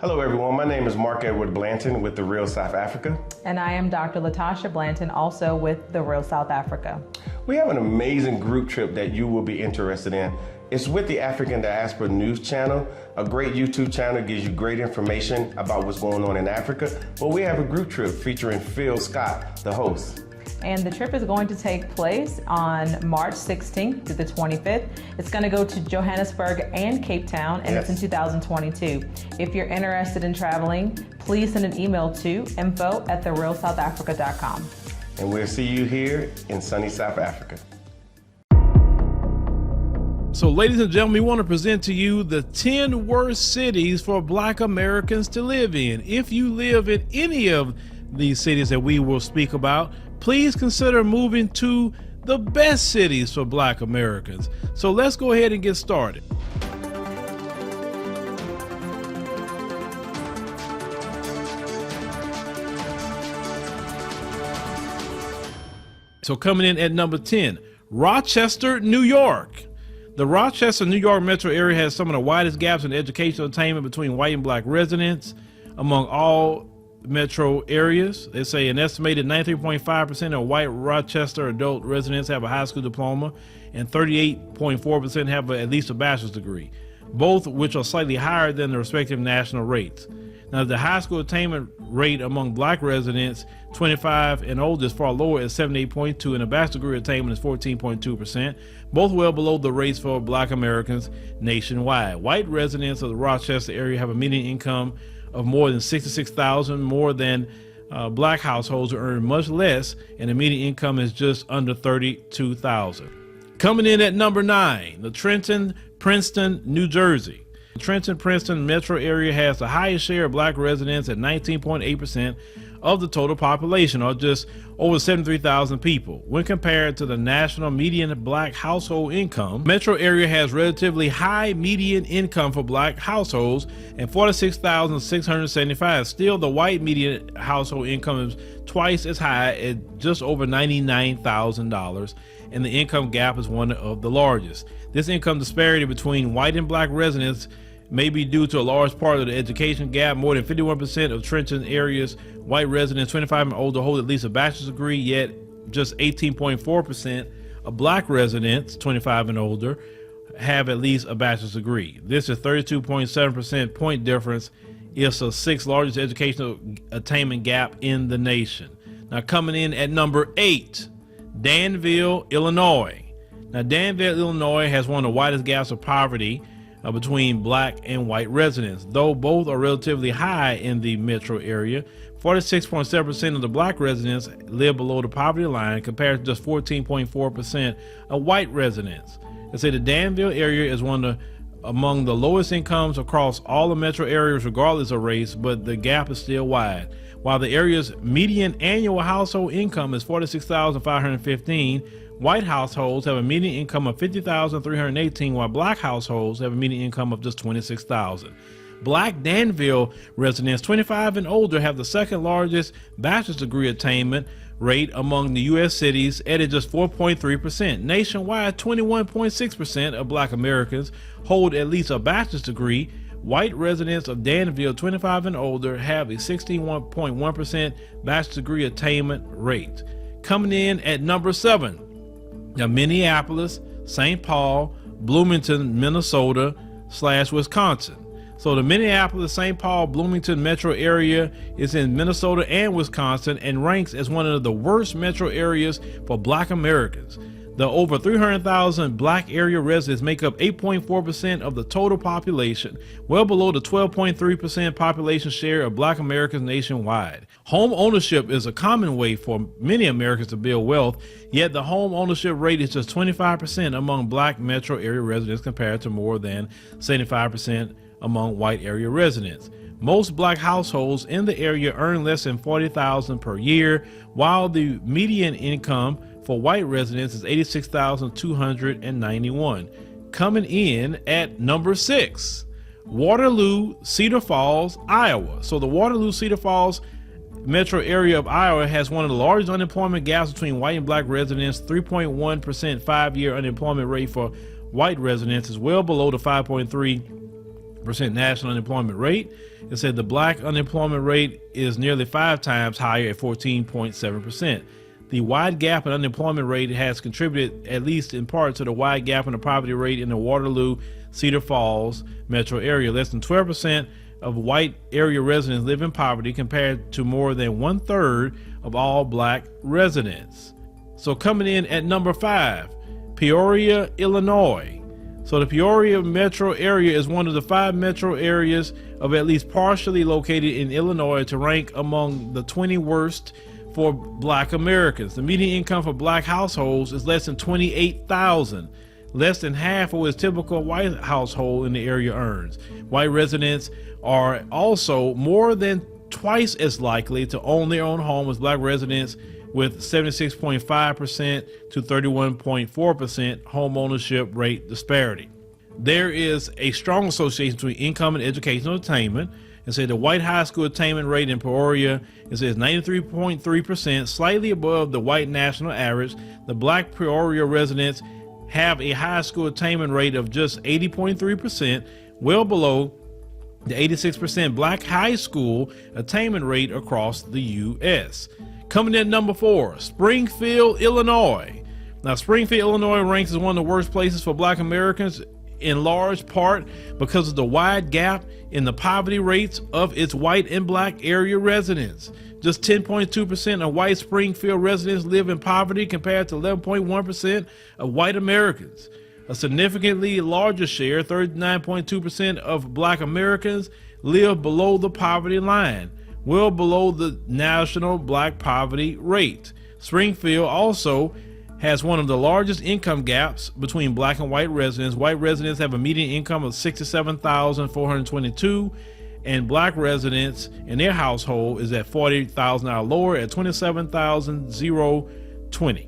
Hello everyone, my name is Mark Edward Blanton with The Real South Africa. And I am Dr. Latasha Blanton, also with The Real South Africa. We have an amazing group trip that you will be interested in. It's with the African Diaspora News Channel, a great YouTube channel that gives you great information about what's going on in Africa. But we have a group trip featuring Phillip Scott, the host. And the trip is going to take place on March 16th to the 25th. It's going to go to Johannesburg and Cape Town, and It's in 2022. If you're interested in traveling, please send an email to info@therealsouthafrica.com. And we'll see you here in sunny South Africa. So, ladies and gentlemen, we want to present to you the 10 worst cities for Black Americans to live in. If you live in any of these cities that we will speak about, please consider moving to the best cities for Black Americans. So let's go ahead and get started. So coming in at number 10, Rochester, New York. The Rochester, New York metro area has some of the widest gaps in educational attainment between white and Black residents among all metro areas. They say an estimated 93.5% of white Rochester adult residents have a high school diploma, and 38.4% have at least a bachelor's degree, both which are slightly higher than the respective national rates. Now, the high school attainment rate among Black residents 25 and older is far lower at 78.2%, and the bachelor's degree attainment is 14.2%, both well below the rates for Black Americans nationwide. White residents of the Rochester area have a median income of more than $66,000, more than Black households who earn much less, and the median income is just under $32,000. Coming in at number 9, the Trenton-Princeton, New Jersey. The Trenton-Princeton metro area has the highest share of Black residents at 19.8% of the total population, or just over 73,000 people. When compared to the national median Black household income, metro area has relatively high median income for Black households and $46,675. Still, the white median household income is twice as high at just over $99,000, and the income gap is one of the largest. This income disparity between white and Black residents may be due to a large part of the education gap. More than 51% of Trenton area's white residents 25 and older hold at least a bachelor's degree, yet just 18.4% of Black residents 25 and older have at least a bachelor's degree. This is 32.7% point difference. It's the 6th largest educational attainment gap in the nation. Now, coming in at number 8, Danville, Illinois. Now, Danville, Illinois has one of the widest gaps of poverty between Black and white residents. Though both are relatively high in the metro area, 46.7% of the Black residents live below the poverty line compared to just 14.4% of white residents. They say the Danville area is among the lowest incomes across all the metro areas regardless of race, but the gap is still wide. While the area's median annual household income is $46,515, white households have a median income of $50,318, while Black households have a median income of just $26,000. Black Danville residents 25 and older have the 2nd largest bachelor's degree attainment rate among the U.S. cities at just 4.3%. Nationwide, 21.6% of Black Americans hold at least a bachelor's degree. White residents of Danville 25 and older have a 61.1% bachelor's degree attainment rate. Coming in at number 7, now Minneapolis, St. Paul, Bloomington, Minnesota / Wisconsin. So the Minneapolis, St. Paul, Bloomington metro area is in Minnesota and Wisconsin and ranks as one of the worst metro areas for Black Americans. The over 300,000 Black area residents make up 8.4% of the total population, well below the 12.3% population share of Black Americans nationwide. Home ownership is a common way for many Americans to build wealth, yet the home ownership rate is just 25% among Black metro area residents compared to more than 75% among white area residents. Most Black households in the area earn less than $40,000 per year, while the median income for white residents is $86,291. Coming in at number 6, Waterloo-Cedar Falls, Iowa. So the Waterloo-Cedar Falls metro area of Iowa has one of the largest unemployment gaps between white and Black residents. 3.1% 5-year unemployment rate for white residents is well below the 5.3 national unemployment rate. It said the black unemployment rate is nearly 5 times higher at 14.7%. The wide gap in unemployment rate has contributed, at least in part, to the wide gap in the poverty rate in the Waterloo-Cedar Falls metro area. Less than 12% of white area residents live in poverty, compared to more than 1/3 of all black residents. So coming in at number 5, Peoria, Illinois. So the Peoria metro area is one of the 5 metro areas of at least partially located in Illinois to rank among the 20 worst for black Americans. The median income for black households is less than $28,000, less than half of what a typical white household in the area earns. White residents are also more than twice as likely to own their own home as black residents, with 76.5% to 31.4% home ownership rate disparity. There is a strong association between income and educational attainment. And say the white high school attainment rate in Peoria is 93.3%, slightly above the white national average. The black Peoria residents have a high school attainment rate of just 80.3%, well below the 86% black high school attainment rate across the U.S. Coming in number 4, Springfield, Illinois. Now, Springfield, Illinois ranks as one of the worst places for black Americans, in large part because of the wide gap in the poverty rates of its white and black area residents. Just 10.2% of white Springfield residents live in poverty, compared to 11.1% of white Americans. A significantly larger share, 39.2% of black Americans, live below the poverty line, well below the national black poverty rate. Springfield also has one of the largest income gaps between black and white residents. White residents have a median income of $67,422, and black residents in their household is at $40,000 lower at $27,020.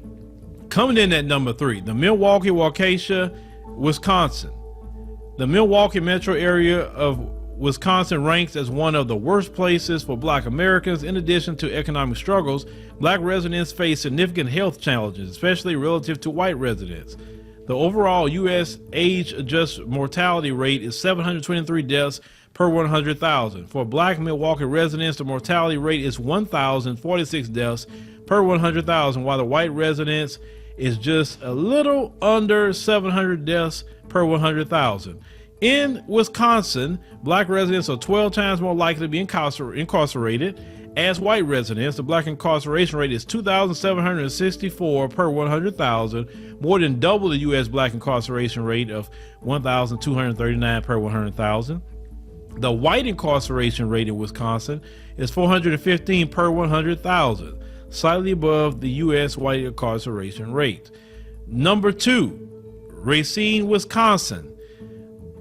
Coming in at number 3, the Milwaukee, Waukesha, Wisconsin. The Milwaukee metro area of Wisconsin ranks as one of the worst places for black Americans. In addition to economic struggles, black residents face significant health challenges, especially relative to white residents. The overall U.S. age-adjusted mortality rate is 723 deaths per 100,000. For black Milwaukee residents, the mortality rate is 1,046 deaths per 100,000, while the white residents is just a little under 700 deaths per 100,000. In Wisconsin, black residents are 12 times more likely to be incarcerated as white residents. The black incarceration rate is 2,764 per 100,000, more than double the U.S. black incarceration rate of 1,239 per 100,000. The white incarceration rate in Wisconsin is 415 per 100,000, slightly above the U.S. white incarceration rate. Number 2, Racine, Wisconsin.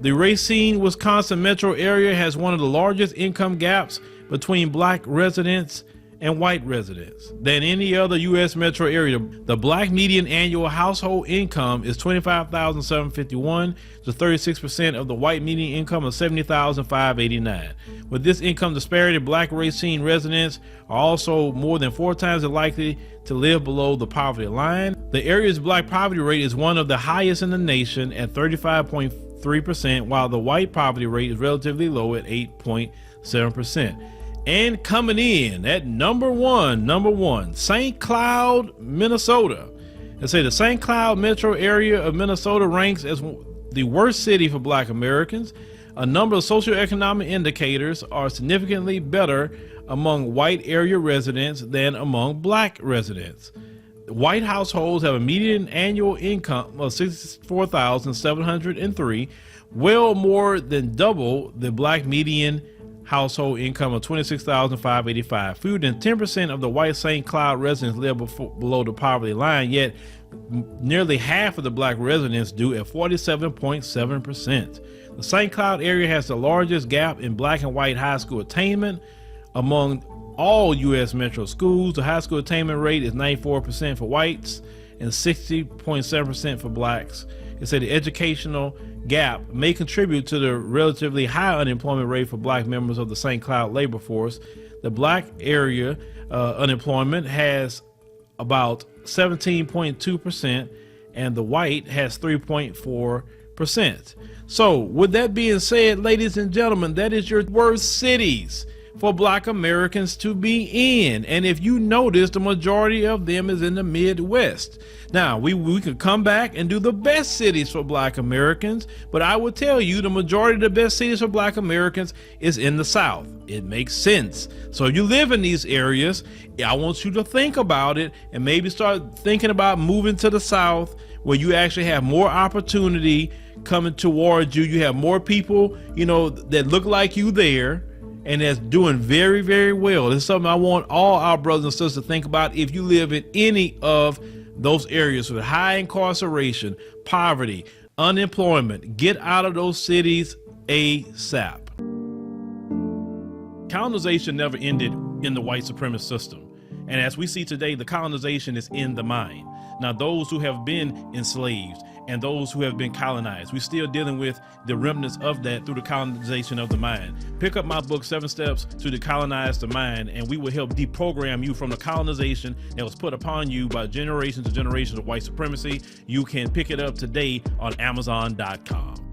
The Racine, Wisconsin metro area has one of the largest income gaps between black residents and white residents than any other U.S. metro area. The black median annual household income is $25,751 to 36% of the white median income of $70,589. With this income disparity, black Racine residents are also more than 4 times as likely to live below the poverty line. The area's black poverty rate is one of the highest in the nation at 35.3%, while the white poverty rate is relatively low at 8.7%. And coming in at number one, St. Cloud, Minnesota. They say the St. Cloud metro area of Minnesota ranks as the worst city for black Americans. A number of socioeconomic indicators are significantly better among white area residents than among black residents. White households have a median annual income of $64,703, well more than double the black median household income of $26,585. Fewer than 10% of the white St. Cloud residents live below the poverty line, yet nearly half of the black residents do at 47.7%. The St. Cloud area has the largest gap in black and white high school attainment among all U.S. metro schools. The high school attainment rate is 94% for whites and 60.7% for blacks. It said the educational gap may contribute to the relatively high unemployment rate for black members of the St. Cloud labor force. The black area unemployment has about 17.2%, and the white has 3.4%. So with that being said, ladies and gentlemen, that is your worst cities for Black Americans to be in. And if you notice, the majority of them is in the Midwest. Now, we could come back and do the best cities for Black Americans, but I will tell you the majority of the best cities for Black Americans is in the South. It makes sense. So if you live in these areas, I want you to think about it and maybe start thinking about moving to the South, where you actually have more opportunity coming towards you. You have more people, you know, that look like you there, and that's doing very, very well. It's something I want all our brothers and sisters to think about. If you live in any of those areas with high incarceration, poverty, unemployment, get out of those cities ASAP. Colonization never ended in the white supremacist system. And as we see today, the colonization is in the mind. Now, those who have been enslaved and those who have been colonized, we're still dealing with the remnants of that through the colonization of the mind. Pick up my book, 7 Steps to Decolonize the Mind, and we will help deprogram you from the colonization that was put upon you by generations and generations of white supremacy. You can pick it up today on Amazon.com.